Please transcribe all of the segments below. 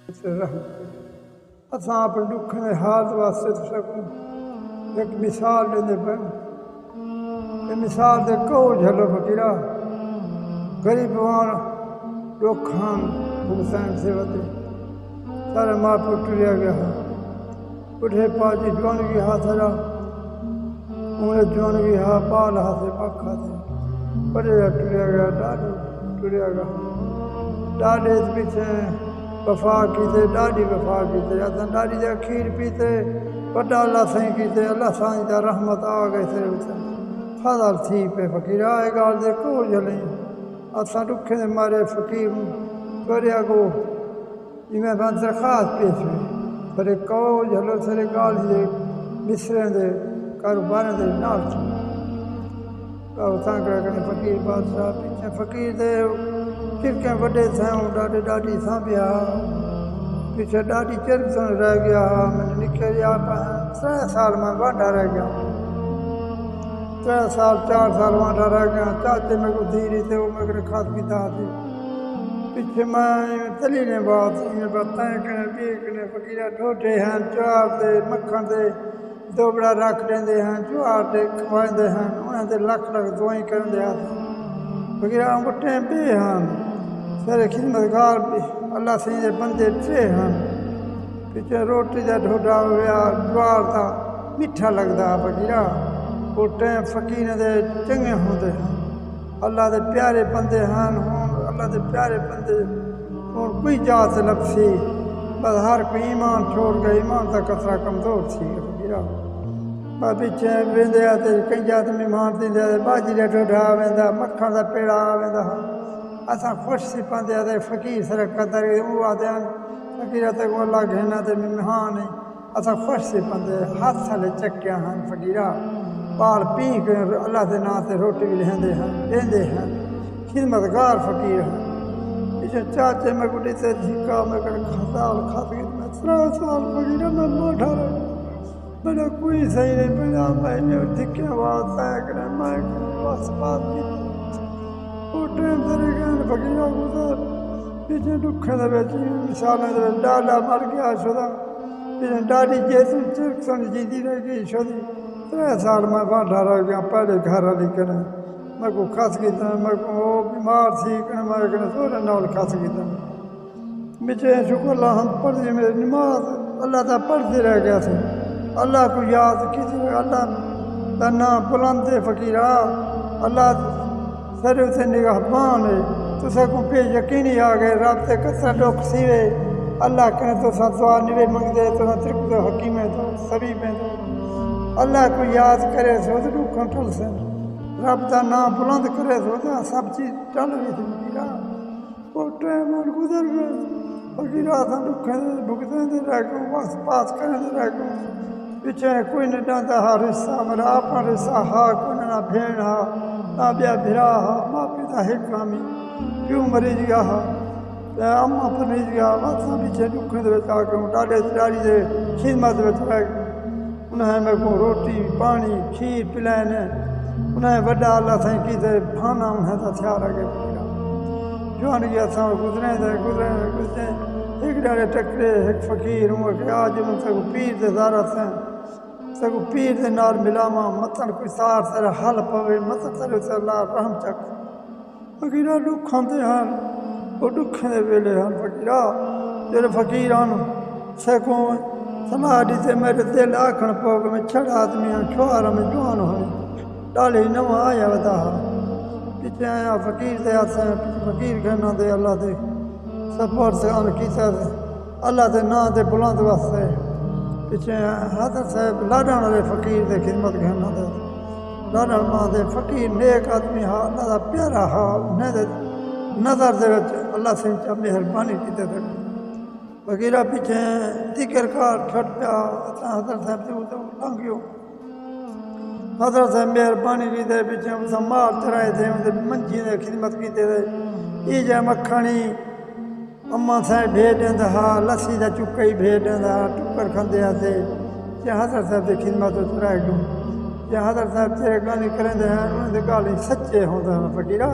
اساں اپنے دکھیں دے حالت واسطے سکوں ایک مثال دیندے پئے مثال دے کو جھلو فقیرا غریباں لوکھاں حسین سے ودے سارے ماں پیو ٹریا گیا بڑھے پاجی جوان گی ہاتھ ہرا انہیں جوان گی ہاں پال ہاتھے پاک ہاتھے بڑے ٹریا گیا ڈاڈو ٹریا گیا ڈاڈے اس پیچھے وفا کیتے ڈاڈی وفا کیتے اساں ڈاڈی دے کھیر پیتے وڈا اللہ سائیں کیتے اللہ سائیں دا رحمت آ گئے سے فضل تھی پہ فقیرا اے گال دے کو جھلیں اساں دکھے دے مارے فقیر کریا گو میں بان درخواست پیش ہوئی پر کو جھلو سرے گال دے مصرے دے کاروبار دے نال تھی سانگڑا کرنے فقیر بادشاہ پیچھے فقیر دے چرکیں وڈے سائیں ڈاڈے ڈاڈی سانبیا پیچھے ڈاڈی چرک سن رہ گیا میں نکلیا 3 سال میں وانڈا رہ گیا 3 سال 4 سال وانڈا رہ گیا چاچے میں کو دھیری تھے وہ میں کھاد کی دا تھی پیچھے میں تلی نے بات میں بتائیں کہ بیکنے فقیرہ ڈھوٹے ہیں چوار دے مکھن دے دوبڑا رکھ دیندے ہیں چوار دے کھوائندے ہیں انہیں دے لکھ دعائیں کرن دے آتے فقیرہ بٹے بے ہیں سارے خدمتگار بھی اللہ سے دے بندے 3 ہیں پیچھے روٹی دا ڈھوڈا ہویا جوار دا میٹھا لگدا فقیرہ وہ ٹائم فقیر دے چنگے ہوندے ہیں اللہ دے پیارے بندے ہیں اللہ دے پیارے بندے اور کوئی جات لبسی بس ہر کوئی ایمان چھوڑ گئے ایمان دا کترا کمزور تھی فقیرہ پیچھے ویندے آتے کئی جات مہمان دیندے آتے باجی دا ڈھوڈا ویندا مکھن دا پیڑا ویندا اساں خوش سی پاندے آتے فقیر سر قدر وہ آتے ہیں فقیرہ تے کو اللہ گھنا تے مہمان ہیں اساں خوش سی پاندے ہاتھ سالے چکیا ہیں فقیرہ پال پی کے اللہ دے نام تے روٹی بھی لیندے ہیں خدمتگار فقیر ہیں پیچھے چاچے میں کو دیتے دھکا میں کر خطال کھات گئی میں 3 سال فقیرہ میں موٹا رہا میرا کوئی صحیح نہیں بنا میں نے دھکے آواز آیا کرے میں بس بات کی وہ ٹائم سرے گئے فقیرہ گزر پیچھے دکھے دے بیچی مثالیں دے ڈاڈا مر گیا شدہ پیچھے ڈاڈی جیسے چرک سن جیدی رہ گئی شدی 3 سال میں وانڈا رہ گیا پہلے گھر علی کریں میں کو کھس گیتا میں کو بیمار تھی کہ میں کہنے سورے نال کھس گیتا مجھے شکر اللہ ہم پڑھتے میرے نماز اللہ تا پڑھتے رہ گیا تھے اللہ کو یاد کیتے اللہ دا نام بلند فقیرہ اللہ سر سے نگہبان ہے تو سکوں پہ یقینی آ گئے رب سے کسر ڈوک سیوے اللہ کہنے تو سا دعا نوے منگ دے تو ترک دو حکیم ہے تو سبھی میں تو اللہ کو یاد کرے سو تو ڈوکھن ٹھل سے رب دا نام بلند کرے سو تو سب چیز ٹل رہی تھی فقیرہ وہ ٹائم اور گزر گئے فقیرہ تھا ڈوکھیں دے بھگتیں دے رہ گئے وقت پاس کریں دے رہ گئے پیچھے کوئی نہ ڈانتا ہا رشتہ میرا اپنا رشتہ ہا کوئی نہ بھیڑ ہا نہ بیا بھرا ہا ماں پیتا ایک رامی کیوں مریض گیا ہا اماں پنیج گیا واساں پیچھے ڈوکھیں دے آ کے ڈاڈے ڈاڑی دے خدمت رہ گئے انہیں میں کو روٹی پانی کھیر پلائنے انہیں وڈا اللہ سائیں کی تے بھانا انہیں تا تھیا رہ گئے جوان گیا ساں گزریں ایک ڈاڑے ٹکرے ایک فقیر ہوں کہ آج ان سے پیر دے زارہ سیں سگو پیر دے نال ملاما متن کوئی سار سر حل پوے متن سر اللہ رحم چک فقیرہ دکھاں دے ہیں وہ دکھیں دے ویلے ہیں فقیرہ جڑے فقیران سکوں صلاح دیتے میرے دل آکھن پو کہ میں چھڑ آدمی ہوں چھوارا میں جوان ہوئی ڈالے نواں آیا ودا پیچھے آیا فقیر دے آتے ہیں فقیر کہنا دے اللہ دے سپورٹ سے آن کیتا دے اللہ دے نا دے بلند واسطے پیچھے حضرت صاحب لاڈان والے فقیر دے خدمت کہنا دے لاڈان ماں دے فقیر نیک آدمی ہا اللہ دا پیارا ہا انہیں دے نظر دے وچ اللہ سے مہربانی کیتے دے فقیرہ پیچھے ذکر کار چھٹ پیا حضرت صاحب سے لانگیو حضرت صاحب مہربانی کیتے پیچھے مال چرائے تھے منجی دے خدمت کیتے دے یہ جا مکھانی اماں صاحب بھیج دیندا ہا لسی دا چکئی بھیج دیندا ہا ٹکر کھندے آتے جے حضرت صاحب دی خدمت چرائے گو جے حضرت صاحب تیرے گالی کریں دے ہیں انہیں دے گالی سچے ہوندا ہے فقیرہ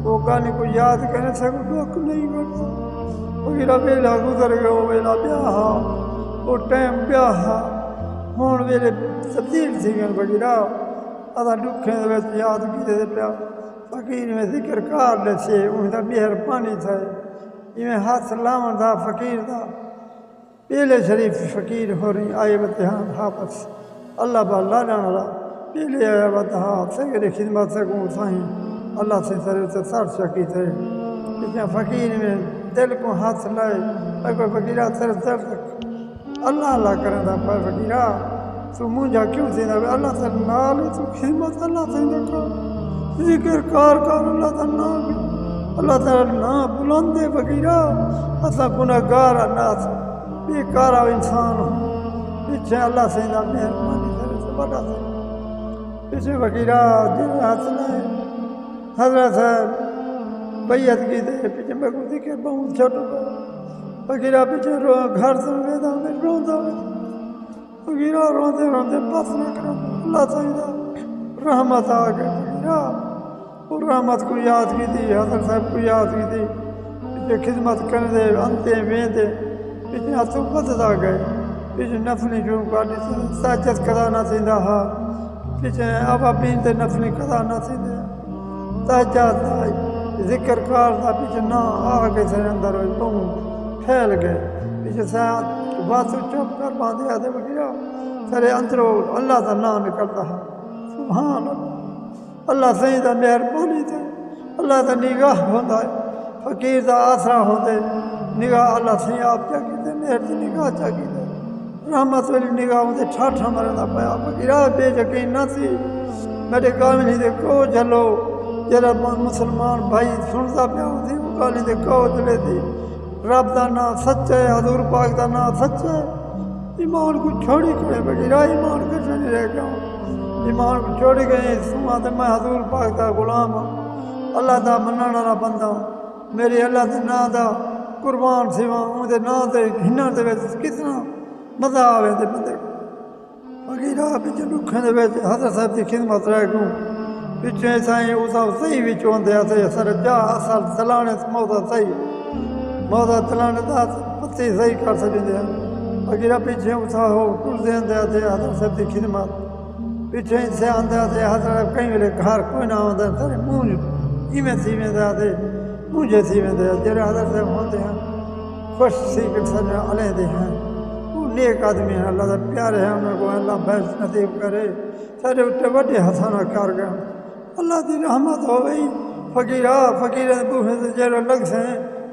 وہ گالی کو یاد کرنے سے کو دکھ نہیں کرتا فقیرہ ویلا گزر گیا وہ ویلا بیاہ وہ ٹائم بیاہ ہون ویلے تبدیل تھی گئے فقیرہ ادا ڈکھیں دے وچ یاد کیتے دے پیا فقیر میں ذکر کار لے سے ان دا مہربانی تھے میں ہاتھ لاون دا فقیر دا پہلے شریف فقیر ہو رہی آئے بتہان حافظ اللہ باللہ جانا پہلے آیا بتہا سگرے خدمت سکوں سائیں اللہ سے سر سے سر شکی تھے کہ فقیر میں دل کو ہاتھ لائے اگر فقیرہ سر تک اللہ اللہ کریں دا پر فقیرہ تو مجھا کیوں تھی نا اللہ سے نال تو خدمت اللہ سے دکھا ذکر کار اللہ سے نال اللہ تعالیٰ نا بلندے فقیرہ اسا گناہگار ناس بیکارا انسان پیچھے اللہ سے مہربانی سے بڑا سے پیچھے فقیرہ جن ہاتھ لائے حضرت بیعت کی دے پیچھے میں کو ذکر بہت چھوٹا فقیرہ پیچھے گھر سے ویدہ میں روندا فقیرہ روندے روندے بس نہ کرو اللہ تعالیٰ رحمت آ گئے فقیرہ اور رحمت کو یاد کی تھی حضرت صاحب کو یاد کی تھی پیچھے خدمت کرنے دے انتے ویندے پیچھے ہاتھوں بددا گئے پیچھے نفلی شروع کر دی ساجد قضا نہ تھیندا ہا پیچھے ابابین تے نفلی قضا نہ تھیندے تہجد ذکر کار دا پیچھے نہ آ کے سر اندر پھیل گئے پیچھے ساتھ باتوں چپ کر باندھے آدھے وغیرہ سرے اندروں اللہ کا نام نکلتا ہے سبحان اللہ اللہ صحیح دا مہربانی تھے اللہ دا نگاہ ہوتا ہے فقیر دا آسرا ہوتے نگاہ اللہ صحیح آپ کیا کیتے مہر دی نگاہ چا کیتے رحمت والی نگاہ ہوتے ٹھاٹھا مرنا پایا فقیرہ بے یقین نہ تھی میرے کامل دے کو جلو جرا مسلمان بھائی سنتا پیا ہوتی وہ کالی دے کو جلے تھی رب دا نا سچ ہے حضور پاک دا نا سچ ہے ایمان کو چھوڑی کرے فقیرہ ایمان کچھ نہیں رہ گیا ایمان کو چھوڑی گئے سما تے میں حضور پاک دا غلام ہوں اللہ دا منن والا بندہ ہوں میری اللہ دے نا دا قربان سیوا ان دے نا تے ہنن دے وچ کتنا مزہ آوے تے بندے فقیرہ پیچھے دکھیں دے وچ حضرت صاحب دی خدمت رہ گوں پیچھے سائیں اسا صحیح وچ ہوندے تے سر جا اصل چلانے موتا صحیح موتا چلانے دا پتی صحیح کر سکندے ہیں فقیرہ پیچھے اسا ہو ٹردے اندے تے حضرت صاحب دی خدمت پیچھے سے آندے تے حضرت کہیں ویلے گھر کوئی نہ ہوندا سارے منہ ایویں سی ویندے تے مجھے سی ویندے جڑے حضرت صاحب ہوندے ہیں خوش سی کہ سارے علیحدے ہیں وہ نیک آدمی ہیں اللہ دا پیارے ہیں انہوں کو اللہ بحث نصیب کرے سارے اٹھے وڈے حسانہ کر گئے اللہ دی رحمت ہو گئی فقیرہ فقیرہ بوہے سے جڑے لگ سے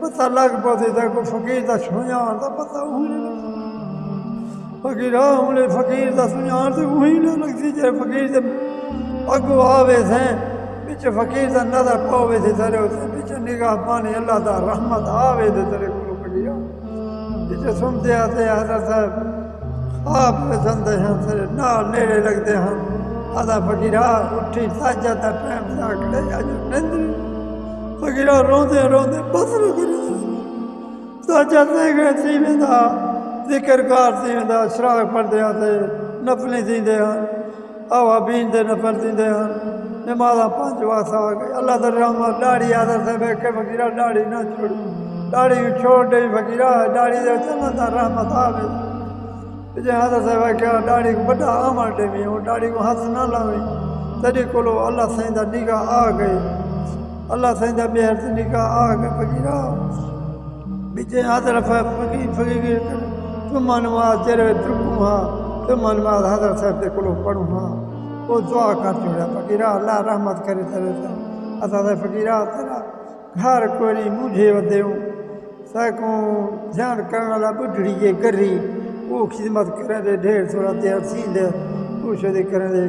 پتہ لگ پوتے تھا کوئی فقیر دا چھویاں دا پتہ ہوئی فقیرہ انہیں فقیر دا سنیان سے وہی نہ لگتی جائے فقیر دے اگو آوے سے پیچھے فقیر دا نظر پاوے سے سارے ہوتے پیچھے نگاہ پانی اللہ دا رحمت آوے دے سارے کلو فقیرہ پیچھے سنتے آتے حضرت صاحب خواب میں سنتے ہیں سارے نال نیڑے لگتے ہیں آدھا فقیرہ اٹھی ساجہ تا ٹائم سے آکڑے آجو نندری فقیرہ روندے روندے بسر کری ساجہ سے گئے سی میں دا ذکر کار تھی ویندا اشراق پڑھتے آتے نفلی تھیندے ہیں اوابین دے نفل تھیندے ہیں نمازاں 5 وقت آ گئے اللہ دا رحمت داڑھی حضرت صاحب کہ فقیرہ داڑھی نہ چھوڑی داڑھی چھوڑ دے فقیرہ داڑھی دے اللہ دا رحمت آوے جے حضرت صاحب کہ داڑھی کو بڑا عمل دے بھی داڑھی کو ہاتھ نہ لاوے تیرے کولو اللہ سائیں دا نگاہ آ گئے اللہ سائیں دا مہر دی نگاہ آ گئے فقیرہ بچے حضرت فقیر ثم نماز جرے ترکوں ہاں ثم نماز حضرت صاحب دے کلو پڑھوں ہاں وہ دعا کر چھوڑا فقیرہ اللہ رحمت کرے تیرے سے اسا دے فقیرہ تیرا گھر کوئی مجھے ودے ہوں سیکوں دھیان کرنے والا بڈڑی یہ گری وہ خدمت کریں دے ڈھیر تھوڑا دیر سین دے وہ شدی کریں دے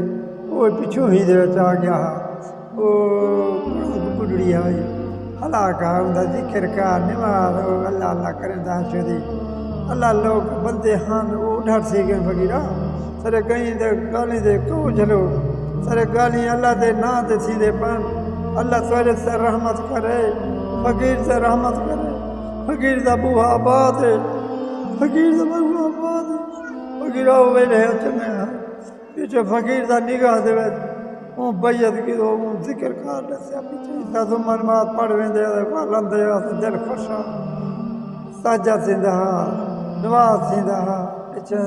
وہ پچھو ہی دے چاہ گیا وہ بڈڑی آئی ہلاکہ ہوں دا ذکر کا نماز اللہ اللہ کریں دا شدی اللہ لوگ بندے ہن وہ ڈھر سے گئے فقیرہ سارے کہیں دے گالی دے کو جلو سارے گالی اللہ دے نا دے سی دے پن اللہ سوارے سے رحمت کرے فقیر سے رحمت کرے فقیر دا بوہا آباد ہے فقیر دا بوہا آباد ہے فقیرہ ہوئے لے چمیں ہیں پیچھے فقیر دا نگاہ دے ویت وہ بیعت کی دو وہ ذکر کار لے سے پیچھے ساتھ منمات پڑھ وین دے والن دے دل خوشا ساجد تھیندا ہا نواز تھیندا ہا پچھے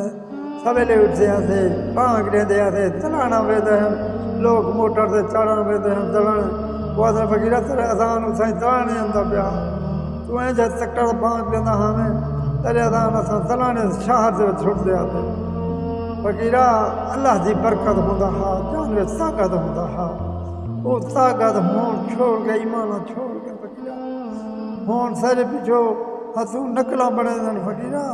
سویلے اٹھدے سے بانگ ڈیندے سے دلانا ویندے ہیں لوگ موٹر سے چڑھن ویندے ہیں دلن وہ فقیرہ تیرے اذان اسائیں دلانے اندر پیا تو جب سکڑ بانگ ڈیندا ہاں میں تیرے اذان اساں دلانے شہر سے چھوٹ دیا تے فقیرہ اللہ دی برکت ہوندا ہا جان وچ طاقت ہوندا ہا وہ طاقت ہون چھوڑ گئے ایمان چھوڑ گئے فقیرہ ہون سارے پیچھو ہتھوں نقلاں بنے دن فقیرہ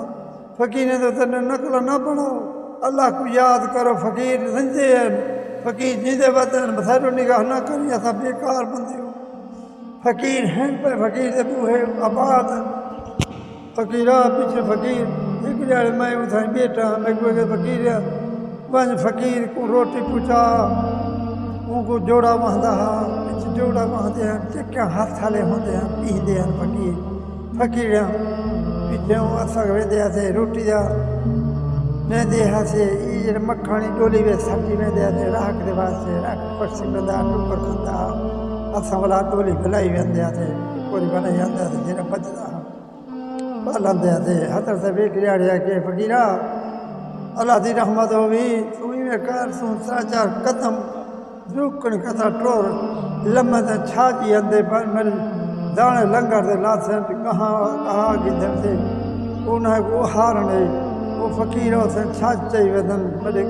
فقیر نے تو تنے نقل نہ بناؤ اللہ کو یاد کرو فقیر زندے ہیں فقیر جیندے بدن بسیرو نگاہ نہ کری ایسا بیکار بندے ہو فقیر ہیں پہ فقیر دے بوہے آباد ہیں فقیرہ پیچھے فقیر ایک جاڑے میں اتھائیں بیٹا میں کوئی کہ فقیر ہے ون فقیر کو روٹی پوچھا ان کو جوڑا مہندہ ہا پیچھے جوڑا مہندے ہیں چکیاں ہاتھ تھالے ہوندے ہیں پیندے ہیں فقیر ہیں پیچھے اساں ویندے سے روٹی دا ویندے سے یہ مکھانی ڈولی وچ سبزی ویندے سے راکھ دے واسطے راکھ پرسی بندہ ٹکر کھندا اساں والا ڈولی بھلائی ویندے سے کوئی بنائی جاندا سے جڑا بچدا پالندے سے حضرت سے ویکھ رہیا کہ فقیرہ اللہ دی رحمت ہووی تو میں کر سوں چار قدم رکن قطر ٹور لمے تے چھاجی اندے پر میرے دانے لنگر دے لاسے کہاں گندم سے انہیں کو ہارنے وہ فقیر سے چھاج چاہی ودن میرے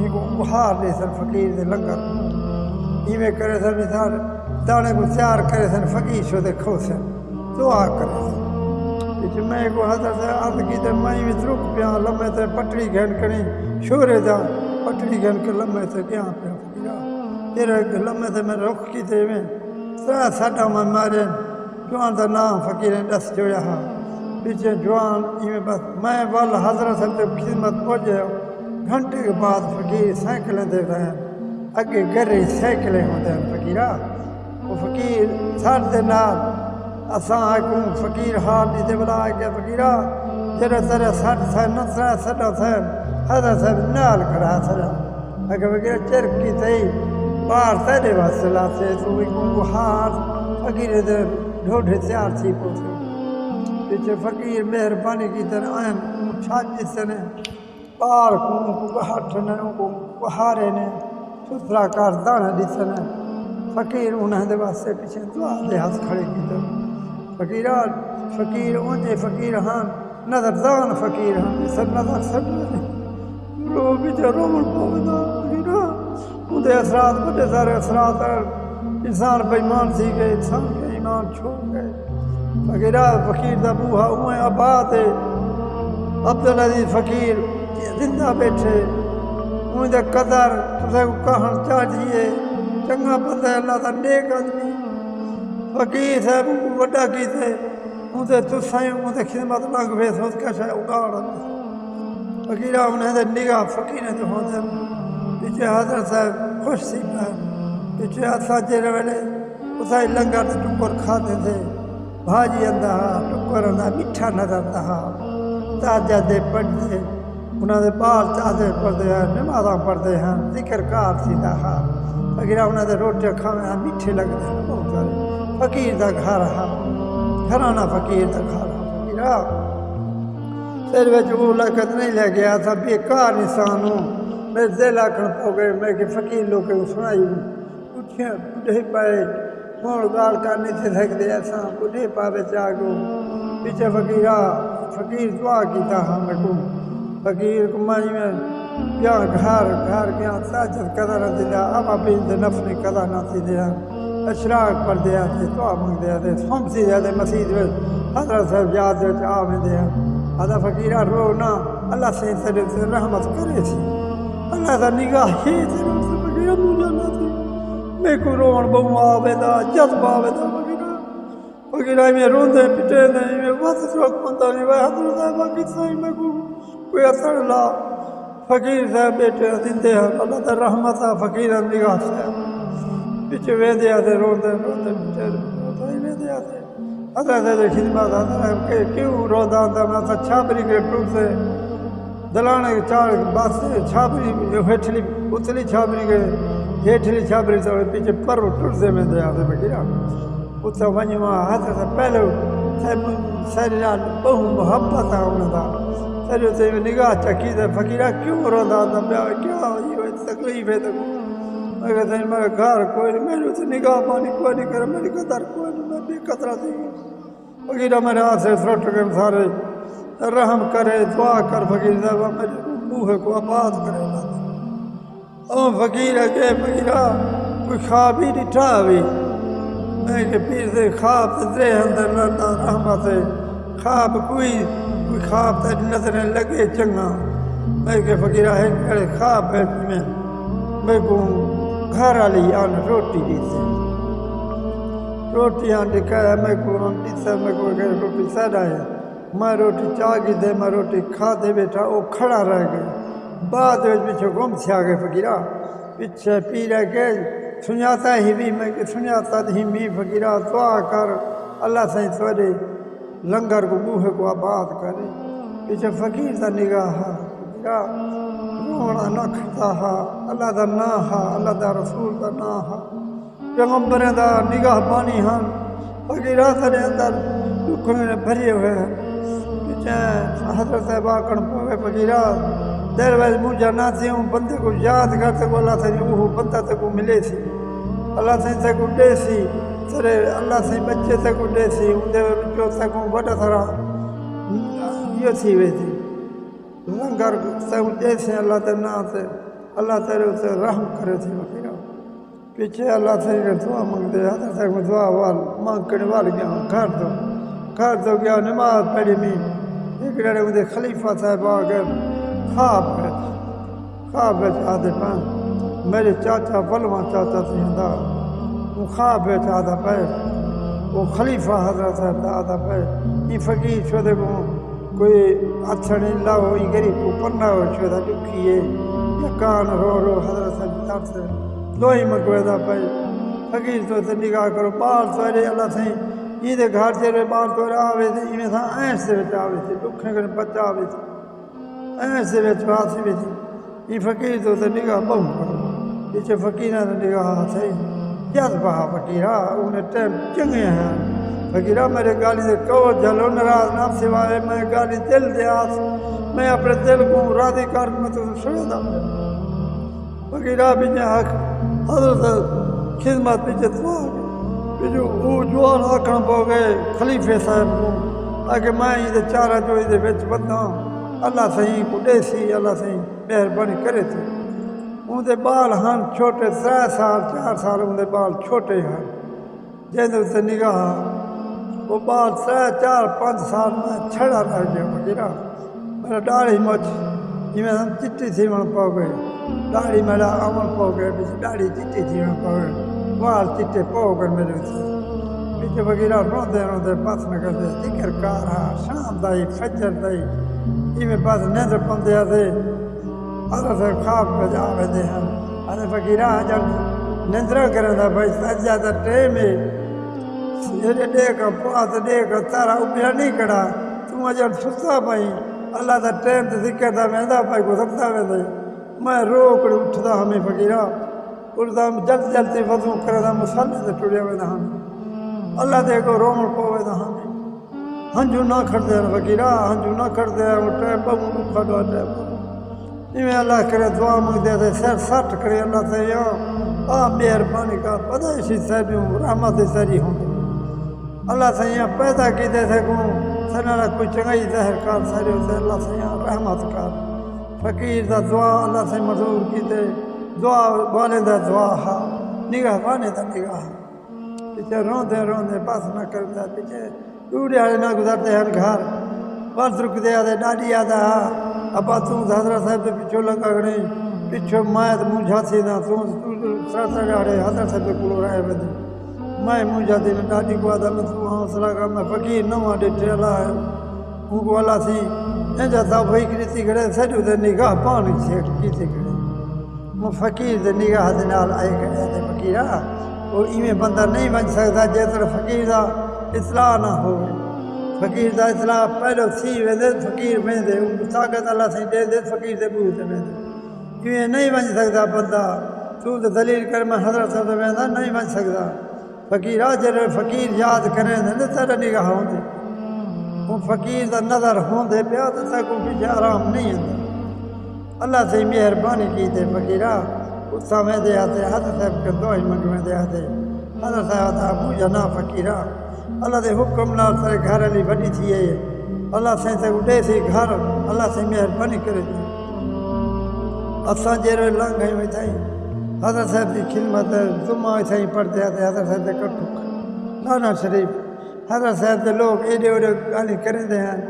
کو ہار دے سن فقیر دے لنگر ایویں کرے سن مثال دانے کو تیار کرے سن فقیر شو دے کھو سن دعا کرے سن لیکن میں کو حضرت سے عرض کی تے میں بھی رک پیا لمے تے پٹڑی گھن کریں شورے دا پٹڑی گھن کے لمے تے کیا پیا فقیرہ تیرے لمے تے میں رک کی تے میں ساڈا میں مارے جوان دا نام فقیر دس جویا ہا پیچھے جوان ایویں بس میں وال حضرت سے خدمت پہنچے گھنٹے کے بعد فقیر سائیکلیں دے رہے ہیں اگے گرے سائیکلیں ہوتے ہیں فقیرہ وہ فقیر ساڈ دے نال اساں آکوں فقیر حال نہیں دے بلا گیا فقیرہ جڑا تیرے ساڈ سے نصرہ ساڈا سے حضرت سے نال کھڑا سرا اگے فقیر چرک کی تئی باہر تیرے واسطے لاتے تو کو ہار فقیر دے ڈھوڈے تیار تھی پوچھو پیچھے فقیر مہربانی کی طرح آئیں چھاج جسے نے پار کو ہاتھ نے کو ہارے نے ستھرا کار دانا جسے نے فقیر انہیں دے واسطے پیچھے دعا دے ہاتھ کھڑے کی طرح فقیر اونجے فقیر ہاں نظر دان فقیر ہاں سب نظر سب نے رو پیچھے رومن پوگدا فقیرہ اندھے اثرات بڑے سارے اثرات انسان بےمان سی گئے انسان کے ایمان چھوڑ گئے فقیرہ فقیر دا بوہا اوہیں آباد ہے عبدالعزیز فقیر زندہ بیٹھے انہیں دا قدر تسے کو کہاں چاہیے چنگا بندہ اللہ دا نیک آدمی فقیر صاحب کو وڈا کیتے انہیں تسائیں انہیں خدمت لنگ ویس اس کا شاید اگاڑا فقیرہ انہیں دا نگاہ فقیر نے تو ہوتے پیچھے حضرت صاحب خوش سی پہ پیچھے اساں جڑے ویلے اساں لنگر تے ٹکر کھاتے تھے بھاجی اندا ٹکر اندا میٹھا نظر ہا تاجہ دے پڑھتے انہاں دے بال چاہتے پڑھتے ہیں نمازاں پڑھتے ہیں ذکر کار تھیندا ہا فقیرہ انہاں دے روٹی کھاویں میٹھے لگدے ہیں بہت سارے فقیر دا گھر ہا گھرانہ فقیر دا گھر ہا فقیرہ سر وچ وہ لکت نہیں لے گیا تھا بیکار انسان ہوں میں دل آکھن پو گئے میں کہ فقیر لوگ کو سنائی پوچھیں بڑھے پائے موڑ گال کرنے تھے سکتے ایسا بڑھے پاوے چاگو پیچھے فقیر دعا کیتا ہمیں کو فقیر کو مائی میں بیا گھر گیا ساجد قدر نہ دیا اما بین دے نفنی قدر نہ دیا اشراق پر دیا تھے دعا مانگ دیا تھے سمسی دیا تھے مسجد میں حضرت صاحب یاد دے آ میں دیا آدھا فقیرہ رو نا اللہ سے رحمت کرے سی اللہ دا نگاہ ہی تھی فقیرہ مجھے نہ تھی میں کو روان بہو آوے دا جذب آوے دا فقیرہ میں روندے پٹے نہیں میں بس روک پندہ نہیں وہ حضرت صاحبہ کسا ہی میں کوئی اثر لا فقیر صاحب بیٹے دندے ہیں اللہ دا رحمت ہے فقیرہ نگاہ سے پیچھے وے دیا تھے روندے پٹے وے دیا تھے حضرت صاحب خدمت حضرت کہ کیوں روندہ ہوں میں سا چھاپری کے ٹوٹ سے دلانے کے چار بات سے چھاپری ہیٹھلی اتلی چھاپری کے ہیٹھلی چھاپری سے پیچھے پر ٹوٹ سے میں دیا تھے فقیرہ اتھا ونجما حضرت سے پہلے سارے نال بہو محبت ہے انہوں دا سارے اتنے نگاہ چکی تے فقیرہ کیوں روندا ہوندا پیا کیا ہوئی تکلیف ہے تے میں کہتا ہے میرا گھر کوئی نہیں میرے اتنے نگاہ پانی کوئی نہیں کرے میری قدر کوئی نہیں میں بے قدرہ تھی فقیرہ میرے ہاتھ سے سرٹ کے سارے رحم کرے دعا کر فقیر صاحب میرے منہ کو آباد کرے او فقیر ہے کہ فقیرہ کوئی خواب ہی نہیں ٹھا بھی میں کہ پیر سے خواب تے اندر رحمت ہے خواب کوئی خواب تے نظریں لگے چنگا میں کہ فقیرہ ہے کہ خواب ہے میں کو گھر والی آن روٹی دیتے روٹی آن دکھایا میں کو دیتا میں کو روٹی سیڈا ہے میں روٹی چاگی دے میں روٹی کھا دے بیٹھا وہ کھڑا رہ گئے بعد پیچھے گم سے آ گئے فقیرہ پیچھے پی رہ گئے سنجاتا ہی بھی میں کہ سنجاتا ہی بھی فقیرہ دعا کر اللہ سے تھوڑے لنگر کو بوہے کو آباد کرے پیچھے فقیر دا نگاہ فقیرہ رونا نہ کھتا ہا اللہ دا نا ہا اللہ دا رسول دا نا ہا پیغمبر دا نگاہ بانی ہاں فقیرہ سارے اندر دکھوں میں بھرے ہوئے ہیں پیچھے حضرت صاحب آکڑ پوے فقیرہ دیر ویز مجھا نہ تھی ہوں بندے کو یاد کرتے کو اللہ سے وہ بندہ تے کو ملے سی اللہ سے کو دے سی سرے اللہ سے بچے تے کو دے سی ان دے جو تے کو بڑا سارا یہ تھی وے تھی لنگر تے دے سی اللہ تے نہ تے اللہ تیرے اسے رحم کرے تھی فقیرہ پیچھے اللہ سے دعا مانگ دے حضرت صاحب کو دعا وال مانگ کرنے وال گیا گھر دو گیا نماز پڑھی میں ایک رڑے مجھے خلیفہ صاحب آگئے خواب بیچ آدھے پان میرے چاچا بلوان چاچا تھی ہندا وہ خواب بیچ آدھا پہ وہ خلیفہ حضرت صاحب دا آدھا پہ یہ فقیر شدے کو کوئی اچھڑی لاؤ یہ غریب کو پنڈا ہو شدہ دکھیے یا کان رو حضرت صاحب دار سے دوئی مکوے دا پہ فقیر تو سے نگاہ کرو بار سوئے اللہ سے یہ دے گھر چیرے بار تو آوے تھے یہ میں تھا اینس سے بچ آوے تھے دکھیں کرنے بچہ آوے تھے اینس سے بچ آسی بھی تھی یہ فقیر تو سے نگاہ بہم کرو پیچھے فقیرہ نے نگاہ سے جد بہا فقیرہ انہیں ٹیم چنگے ہیں فقیرہ میرے گالی سے کہو جلو نراز نہ سوائے میں گالی دل دے آس میں اپنے دل کو راضی کر میں تو سنے دا فقیرہ پیچھے حق حضرت خدمت پیچھے دعا جو وہ جوان آکھن پو گئے خلیفے صاحب کو آگے میں یہ چارہ جو یہ بچ بندہ اللہ صحیح کو دے سی اللہ صحیح مہربانی کرے تھے ان دے بال ہن چھوٹے 3 سال 4 سال ان دے بال چھوٹے ہیں جن دے سے نگاہ وہ بال 3 4 5 سال میں چھڑا رہ گیا فقیرہ میرا داڑھی مچ یہ میں ہم چٹی تھی من پو گئے داڑھی میرا عمل پو گئے پیچھے داڑھی چٹی تھی من پو گئے بال چٹے پو کر میرے سے پیچھے فقیرہ روندے پاس نہ کرتے ذکر کارا شام دائی فجر دائی یہ میں پاس نیندر پندے آتے حضرت خواب پہ جاوے دے ہیں حضرت فقیرہ جب نیندرہ کریں دا بھائی سجادہ ٹیم ہے یہ دیکھا پاس دیکھا تارا اوپیرا نہیں کڑا تم اجر سستا پائی اللہ دا ٹیم تے ذکر دا مہندہ پائی کو سکتا میں دے میں روکڑ اٹھتا ہمیں فقیرہ اٹھتا ہم جلدی وضو کرے دا مسلح سے ٹوڑے ہوئے دا ہمیں اللہ دے کو رومڑ پوئے دا ہمیں ہنجو نہ کھڑ دے فقیرہ ہنجو نہ کھڑ دے وہ ٹیم بہو دکھا دو ٹیم میں اللہ کرے دعا مانگ دے دے سر سٹ کرے اللہ سے یا مہربانی کا پتہ اسی سہبیوں رحمت سری ہوں اللہ سے یہاں پیدا کی دے تھے کون سنارا کوئی چنگائی زہر کار ساری سے اللہ سے یہاں رحمت کار فقیر دا دعا اللہ سے مزور کی دے دعا بانے دا دعا ہا نگاہ بانے دا نگاہ پیچھے روندے پاس نہ کرتا پیچھے ڈوڑے والے نہ گزرتے ہیں گھر بس رک دے آدھے ڈاڈی آدھا ابا تم حضرت صاحب سے پیچھو لگا گھڑے پیچھو مائد مجھا سی نہ تم سرسا گاڑے حضرت صاحب کلو رہے بدے میں مجھا دی نہ ڈاڈی کو آدھا میں تو حوصلہ کا میں فقیر نہ ہوں ڈیٹھے اللہ ہے ان کو اللہ سی انجا تھا بھائی کریتی گھڑے سیڈو دے نگاہ پانی سے کیتے گھڑے وہ فقیر دے نگاہ دے نال آئے گھڑے دے فقیرہ اور ایویں بندہ نہیں بن سکتا جیسے فقیر دا اصلاح نہ ہو فقیر دا اصلاح پہلو سی ویندے فقیر ویندے ان کو طاقت اللہ سے دے دے فقیر دے بوہ تے ویندے ایویں نہیں بن سکتا بندہ تو دلیل کر میں حضرت صاحب ویندا نہیں بن سکتا فقیر جڑے فقیر یاد کریں تے تیرے نگاہ ہوندے وہ فقیر دا نظر ہوندے پیا تو سکو پیچھے آرام نہیں ہے اللہ سے مہربانی کی تے فقیرہ اس سمے دے آتے حضرت صاحب کے دعائی منگویں دے آتے حضرت صاحب دا بوجھا نا فقیرہ اللہ دے حکم نال سارے گھر علی بڑی تھی ہے اللہ سے اڈے سی گھر اللہ سے مہربانی کرے تھی اساں جیرے لنگ گئی ہوئی تھائی حضرت صاحب کی خدمت جمعہ ہوئی تھائی پڑھتے آتے حضرت صاحب دے کٹھو نانا شریف حضرت صاحب دے لوگ ایڈے ایڈے گالی کریں دے ہیں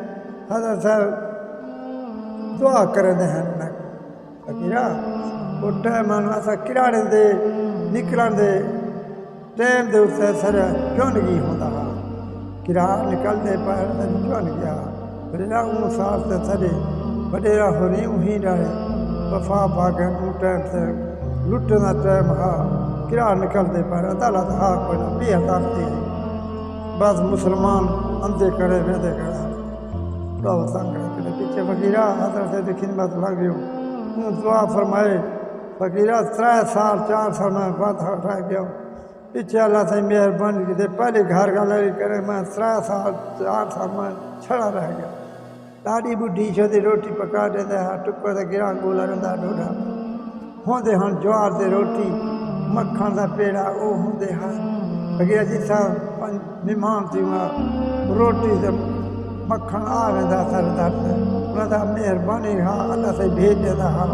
حضرت صاحب دعا کریں دے ہیں فقیرہ وہ ٹائم اساں کراڑے دے نکلن دے ٹائم دے اس سر چونگی ہوندا ہا کراڑ نکل دے پر چون گیا بڑا اون ساس تے سرے وڈیرا ہونی وہی ڈالے وفا پاک اون ٹائم سے لٹنا ٹائم ہا کراڑ نکل دے پر عدالت ہا کوئی بے عدالت تھی بس مسلمان اندھے کرے ویدے کرے بہت تنگ کرے پیچھے فقیرہ حضرت دی خدمت لگ گئے دعا فرمائے فقیرہ 3 سال 4 سال میں بات رہ گیا پیچھے اللہ سے مہربانی کی پہلے گھر کا لڑی کرے میں 3 سال 4 سال میں چھڑا رہ گیا ڈاڈی بڈھی چھوٹی روٹی پکا دے ٹکر سے گرا گولا رہتا ڈوڈا ہوندے ہن جوار دے روٹی مکھن دا پیڑا وہ ہوندے ہن فقیرہ جیسا مہمان تھی روٹی سے مکھن آ ویندہ سر درد انہاں دا مہربانی ہا اللہ سے بھیج دیتا ہا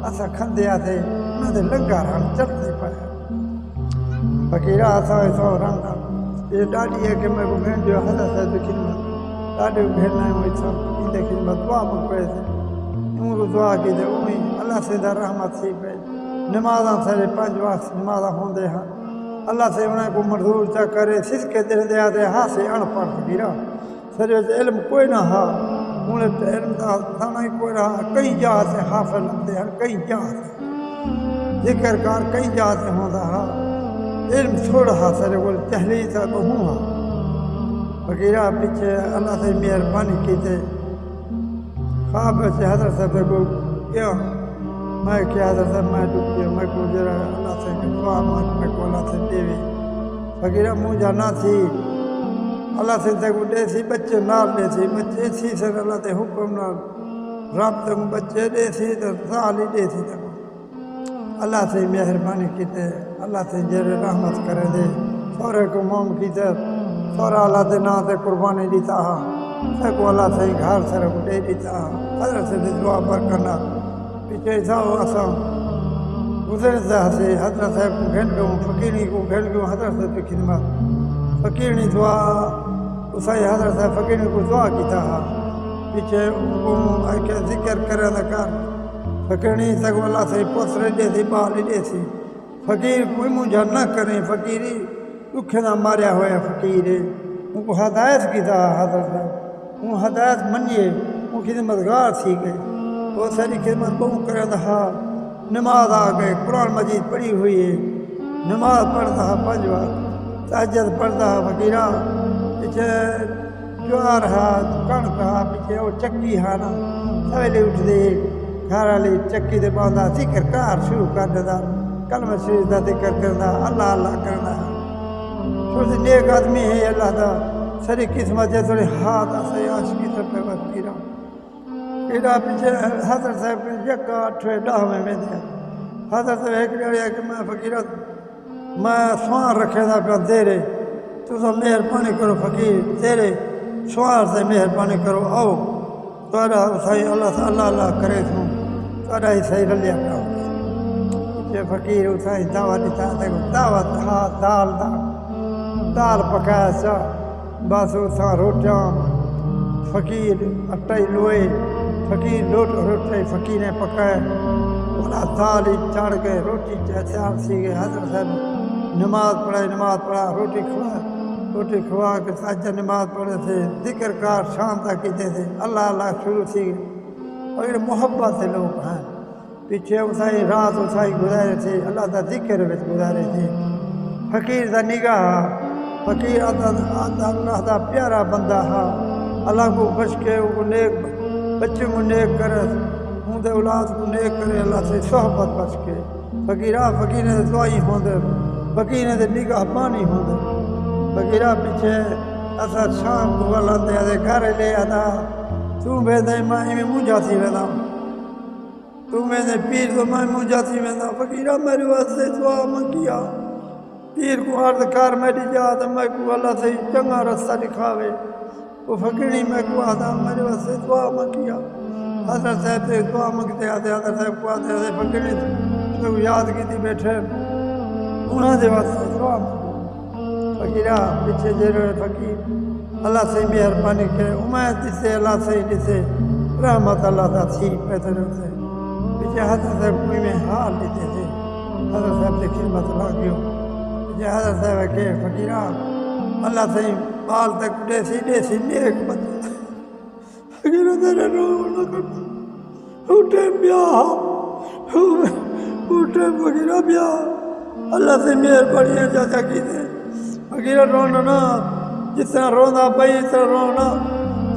اساں کھندے آتے انہاں دے لنگر ہن چڑھتے پئے فقیرہ اساں سو رنگ یہ ڈاڈی ہے کہ میں کو بھیج دیو حضرت صاحب دی خدمت ڈاڈی کو بھیجنا ہے وہ سب ان دی خدمت دعا پڑھے تھے ان کو دعا کی تے اوہی اللہ سے دا رحمت سی پئے نمازاں سارے 5 وقت نمازاں ہوندے ہن اللہ سے انہیں کو منظور چا کرے سسکے دل دے آتے ہاں سے ان پڑھ فقیرہ سر علم کوئی نہ ہا انہیں علم دا دانا ہی کوئی رہا کئی جہاں سے حافظ لگتے ہیں کئی جہاں سے ذکر کار کئی جہاں سے ہوندہ ہا علم چھوڑ ہا سر وہ تحلیل سا تو ہوں ہا فقیرہ پیچھے اللہ سے مہربانی کی تے خواب سے حضرت صاحب کو کیا میں کیا حضرت صاحب میں ڈوب گیا میں کو جرا اللہ سے دعا میں کو اللہ سے دیوی فقیرہ مجھا نہ تھی اللہ سے تک دے سی بچے نال دے سی بچے سی سر اللہ تے حکم نال رب تک بچے دے سی تو سال ہی دے سی تک اللہ سے مہربانی کیتے اللہ سے جر رحمت کرے دے سورے کو موم کیتے سورا اللہ دے نا تے قربانی دیتا ہا سکو اللہ سے گھر سر کو دے دیتا ہا حضرت سے دعا پر کرنا پیچھے ساو اساں گزر سے حضرت صاحب کو گھن گئوں فقیری کو گھن گئوں حضرت صاحب کی خدمت فقیرنی دعا اسائی حضرت صاحب فقیرنی کو دعا کیتا ہا پیچھے کہ ذکر کرے نہ کر فقیرنی سکو اللہ سے پوسرے دے سی بالی دے سی فقیر کوئی مجھا نہ کریں فقیری دکھے نہ ماریا ہویا فقیر ان کو ہدایت کیتا حضرت صاحب ان ہدایت منیے ان خدمتگار سی گئے وہ ساری خدمت بہو کرے رہا نماز آ گئے قرآن مجید پڑھی ہوئی ہے نماز پڑھتا 5 وقت تہجد پڑھتا فقیرہ پیچھے جوار ہے کڑک ہے پیچھے وہ چکی ہے نا سویلے اٹھ دے گھر والی چکی دے باندھا ذکر کار شروع کر دیتا کلمہ شریف دا ذکر کرنا اللہ اللہ کرنا سوچ نیک آدمی ہے اللہ دا ساری قسمت ہے تھوڑے ہاتھ ایسے عاشقی طرف پہ فقیرہ پیڑا پیچھے حضرت صاحب نے یکا 8 10 میں دیا حضرت صاحب ایک ڈیڑیا کہ میں فقیرہ میں سوار رکھے دا پہ تیرے تو سب مہربانی کرو فقیر تیرے سوار سے مہربانی کرو آؤ تھوڑا صحیح اللہ سے اللہ اللہ کرے تھوں تھوڑا ہی صحیح رلیا پہ یہ فقیر صحیح دعوت دیتا ہے دعوت ہاں دال پکایا چا بس اتھا روٹیاں فقیر اٹائی لوئے فقیر روٹی فقیر نے پکائے بولا دال ہی چڑھ گئے روٹی چار سی گئے حضرت صاحب نماز پڑھا روٹی کھوا کے ساجہ نماز پڑھے تھے ذکر کار شام تک کیتے تھے اللہ اللہ شروع سی گئے اور یہ محبت سے لوگ ہیں پیچھے اسائی رات اسائی گزارے تھے اللہ کا ذکر وچ گزارے تھے فقیر دا نگاہ فقیر اللہ دا پیارا بندہ ہا اللہ کو بچ کے وہ نیک بچے کو نیک کرے ان دے اولاد کو نیک کرے اللہ سے صحبت بچ کے فقیرہ فقیر نے دعائی ہوندے فقیر نے نگاہ پانی ہوندے فقیرہ پیچھے اسا شام کو ولندے دے گھر لے آتا تو ویندے میں مونجا تھی ویندا تو ویندے پیر تو میں مونجا تھی ویندا فقیرہ میرے واسطے دعا منگیا پیر کو عرض کر میری جات میں کو اللہ سے چنگا رستہ دکھاوے وہ فقیری میں کو آتا میرے واسطے دعا منگیا حضرت صاحب سے دعا منگتے آتے حضرت صاحب کو آتے آتے فقیری تو یاد کی تھی بیٹھے انہوں نے واسطے دعا فقیرہ پیچھے جیرے فقیر اللہ سے مہربانی کرے امید جسے اللہ سے جسے رحمت اللہ تا تھی بہتر سے پیچھے حضرت صاحب کوئی میں حال لیتے تھے حضرت صاحب سے خدمت اللہ کیوں پیچھے حضرت صاحب کے فقیرہ اللہ سے بال تک ڈیسی نیک بچے فقیرہ تیرے رو نہ کرتا اٹھے بیاہ اٹھے فقیرہ بیاہ اللہ سے مہربانی ہے چاچا کی دے فقیرہ رونا نا جس طرح رونا پئی اس طرح رونا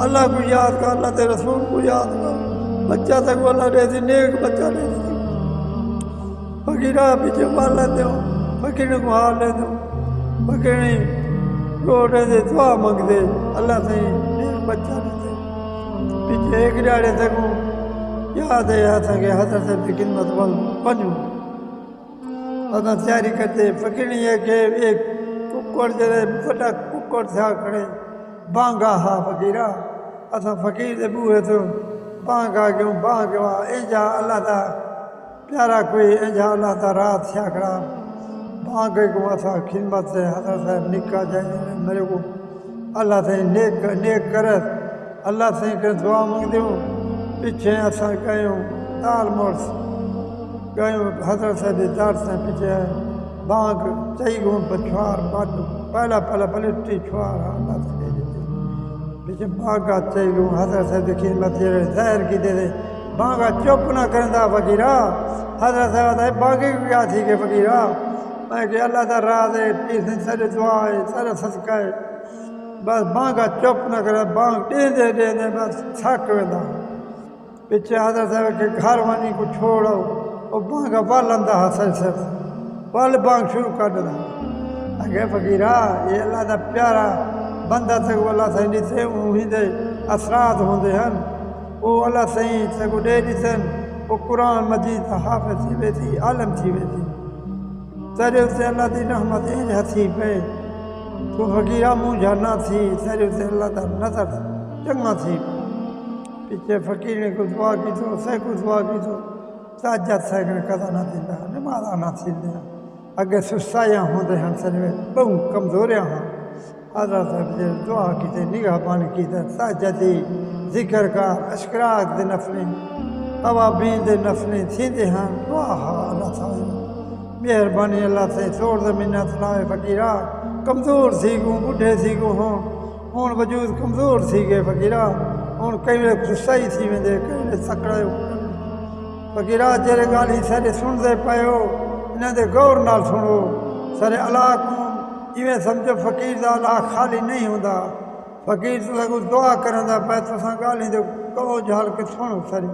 اللہ کو یاد کر اللہ تیرے رسول کو یاد کر بچہ تک اللہ دے دی نیک بچہ دے دی فقیرہ پیچھے مار لیتے ہو فقیرہ کو ہار لیتے ہو فقیرہ روڑے دے دعا مانگ دے اللہ سے نیک بچہ دے دے پیچھے ایک ڈاڑے تک یاد ہے کہ حضرت صاحب کی خدمت وال پنجو ادا تیاری کرتے فقیرہ یہ کہ ایک ککڑ جڑے بڑا ککڑ تھا کھڑے بانگا ہا فقیرہ اساں فقیر دے بوہے تو بانگا کیوں بانگا انجا اللہ تا پیارا کوئی انجا اللہ تا رات تھیا کھڑا بانگے کو اساں خدمت سے حضرت صاحب نکا جائے میرے کو اللہ سے نیک کرت اللہ سے کر دعا مانگ دیوں پیچھے اساں کہیوں تال مرس کہیوں حضرت صاحب دار سے پیچھے بانگ چاہیے گوں پچھوار باٹو پہلا پلٹی چھوار اللہ سے دے دیتے پیچھے بانگا چاہیے گوں حضرت صاحب کی خدمت یہ ظاہر کی دے دے بانگا چپ نہ کرندا فقیرہ حضرت صاحب ہے بانگے کو کیا تھی کہ فقیرہ میں کہ اللہ تا راہ دے پیر سے سارے دعا ہے سارا صدقہ ہے بس بانگا چپ نہ کرے بانگ دے دے بس تھک ویندا پیچھے حضرت صاحب کے گھر وانی کو چھوڑو وہ بانگا والندا حسن سے وال بانگ شروع کر دینا اگے فقیرہ یہ اللہ دا پیارا بندہ تک اللہ سے نیتے وہی دے اثرات ہوندے ہیں وہ اللہ صحیح سے کو دے دیتن وہ قرآن مجید حافظ تھی ویسی عالم تھی ویسی سارے اسے اللہ دی رحمت انج ہتھی پہ تو فقیرہ مونجھا نہ تھی سارے اسے اللہ دا نظر چنگا تھی پیچھے فقیر نے کو دعا کی تو سے کو دعا کی تو ساجد سے قضا نہ دیندا نماز نہ تھیندا اگے سستایاں ہوندے ہیں سارے بہت کمزوریاں ہیں حضرت صاحب دعا کی تے نگاہ پانی کی تے ساجدی ذکر کا اشکراک دے نفلیں اوابین دے نفلیں تھیندے ہیں دعا اللہ تعالی مہربانی اللہ سے چھوڑ زمین اطلاع فقیرہ کمزور سی گوں بڈھے سی گوں ہوں وجود کمزور سی گئے فقیرہ ہوں کئی ویلے سستائی تھی ویندے کئی ویلے سکڑے فقیرہ جڑے گال ہی سارے سنتے پے ہو انہاں دے غور نال سنو سارے اللہ کو ایویں سمجھو فقیر دا اللہ خالی نہیں ہوندا فقیر تو دعا کرندا پے تساں گال ہی دے کو جھال کے سنو ساری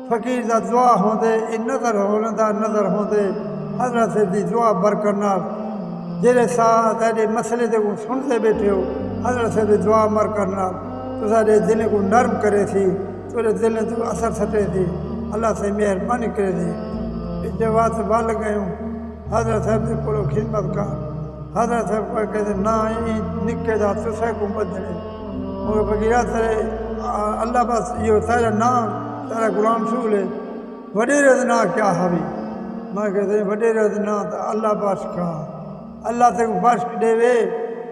فقیر دا دعا ہوندے ان نظر ہوندا نظر ہوندے حضرت سے دی دعا برکت نال جڑے ساتھ اے مسئلے تے کو سنتے بیٹھے ہو حضرت سے دی دعا برکت نال تساں دل کو نرم کرے تھی تیرے دل تے اثر سٹے تھی اللہ سے مہربانی کرے تھی پیچھے بات بال گئے ہوں حضرت صاحب سے کو خدمت کا حضرت صاحب کو کہتے نا نکے دا تسے کو بدلے مگر فقیرہ تیرے اللہ بس یہ تیرا نام تیرا غلام رسول ہے وڈے رضنا کیا ہوئی میں کہتے ہیں وڈے رضنا تو اللہ بخش کا اللہ سے بخش دے وے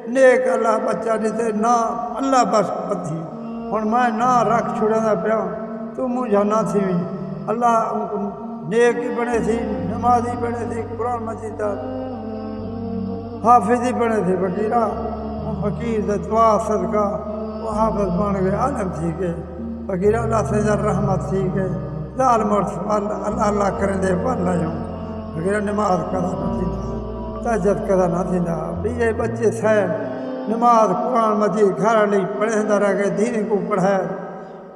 نیک اللہ بچہ دیتے نا اللہ بخش بدھی ہوں میں نہ رکھ چھوڑا پیا تو مجھے نہ تھی اللہ ان کو نیک ہی بنے تھی نمازی بنے تھی قرآن مجید حافظ ہی بنے تھے فقیرہ فقیر سے دعا صدقہ وہ حافظ بن گئے عالم تھی گئے فقیرہ اللہ سے رحمت تھی گئے لال مرس اللہ اللہ کریں دے پڑھ جاؤں فقیرہ نماز کدا نہ تھی تہجد کدا نہ تھی بیجے بچے تھے نماز قرآن مجید گھر والی پڑھے رہ گئے دین کو پڑھائے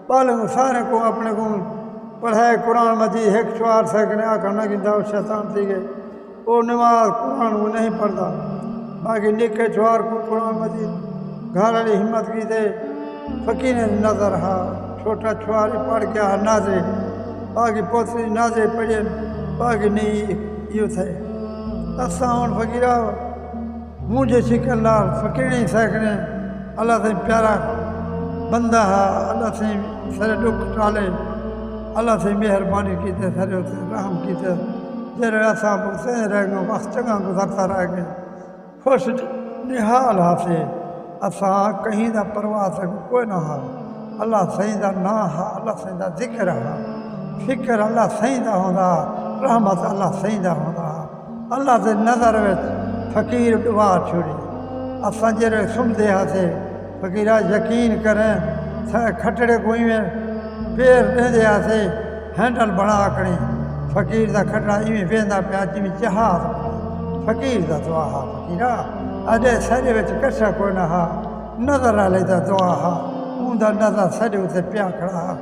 بالوں سارے کو اپنے کو پڑھائے قرآن مجید ایک چوار سیکنڈ آ کر نہ گندا شیطان تھی گئے وہ نماز قرآن وہ نہیں پڑھتا باقی نکے چوار کو قرآن مجید گھر والی ہمت کی تے فقیر نے نظر ہا چھوٹا چھواری پڑھ گیا نازے باقی پوتری نازے پڑھے باقی نہیں یہ تھے اساں ہن فقیرہ مجھے شکل لال فقیر نہیں سکنے اللہ سے پیارا بندہ ہے اللہ سے سارے دکھ ٹالے اللہ سے مہربانی کیتے سارے اسے رحم کیتے جڑے اساں بسے رہ گئے وقت چنگا گزرتا رہ گئے خوش نحال ہاسے اساں کہیں دا پرواہ سے کوئی نہ ہا اللہ سائیں دا نا ہا اللہ سائیں دا ذکر ہا فکر اللہ سائیں دا ہوندا رحمت اللہ سائیں دا ہوندا اللہ سے نظر وچ فقیر دعا چھوڑی اساں جڑے سمجھے ہاسے فقیرہ یقین کریں کھٹڑے کوئی میں پیر دے آسے ہینڈل بنا کڑی فقیر دا کھٹڑا ایویں ویندا پیا جویں جہاز فقیر دا دعا ہا فقیرہ اجے سارے وچ کچھا کوئی نہ ہا نظر والے دا دعا ہا اون دا نظر سارے تے پیا کھڑا ہا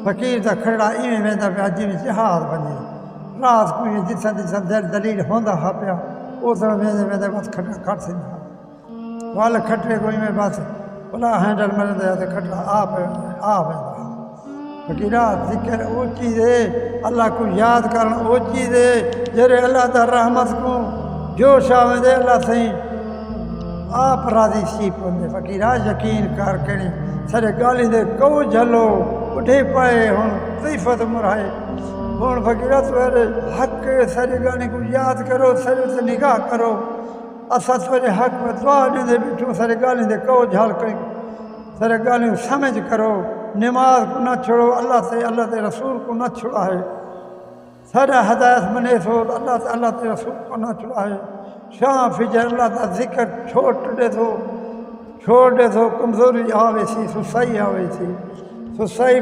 فقیر دا کھٹڑا ایویں ویندا پیا جویں جہاز بنے رات کوئی جساں دلیل ہوندا ہا پیا اس ویندے بس کھٹڑا کھٹ سیندا وال کھٹڑے کوئی میں بس بلا ہینڈل مرد ہے کھٹڑا آ ویندا فقیرہ ذکر وہ چیز ہے اللہ کو یاد کرنا وہ چیز ہے جڑے اللہ دا رحمت کو جوش آوندے اللہ سائیں آپ راضی سی پوندے فقیرہ یقین کر کڑی سارے گالی دے کو جھلو اٹھے پائے ہن ضیفت مرائے ہن فقیرہ تیرے حق سارے گانے کو یاد کرو سارے سے نگاہ کرو اساں تیرے حق میں دعا دے بیٹھو سارے گالی دے کو جھل کر سارے گالی سمجھ کرو نماز کو نہ چھوڑو اللہ تے رسول کو نہ چھوڑا ہے سارا ہدایت منے سو اللہ تے رسول کو نہ چھوڑا ہے شام فجر اللہ کا ذکر چھوڑ دے تو کمزوری آوے سی سسائی آوے سی سسائی